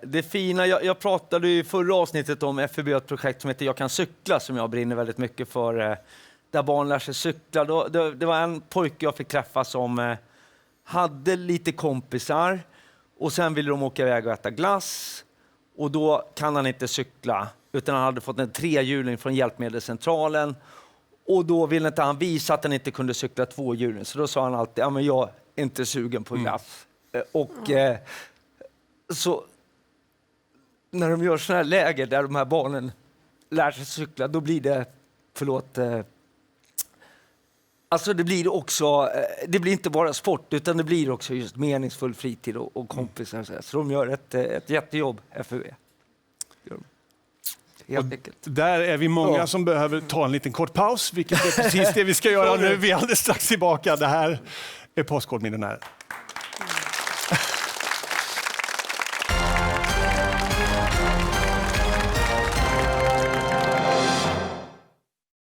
Det fina, jag pratade i förra avsnittet om FUB, ett projekt som heter Jag kan cykla, som jag brinner väldigt mycket för. Där barn lär sig cykla. Det var en pojke jag fick träffa som hade lite kompisar. Och sen ville de åka iväg och äta glass. Och då kan han inte cykla. Utan han hade fått en trehjuling från hjälpmedelscentralen. Och då ville inte han visa att han inte kunde cykla tvåhjuling. Så då sa han alltid, ja men jag är inte sugen på glass. Så när de gör såna här läger där de här barnen lär sig cykla, då blir det, alltså det blir också, det blir inte bara sport utan det blir också just meningsfull fritid och kompisar. Så de gör ett jättejobb, FUB. Där är vi många som behöver ta en liten kort paus, vilket är precis det vi ska göra nu. Vi är alldeles strax tillbaka. Det här är Postkodmiljonären.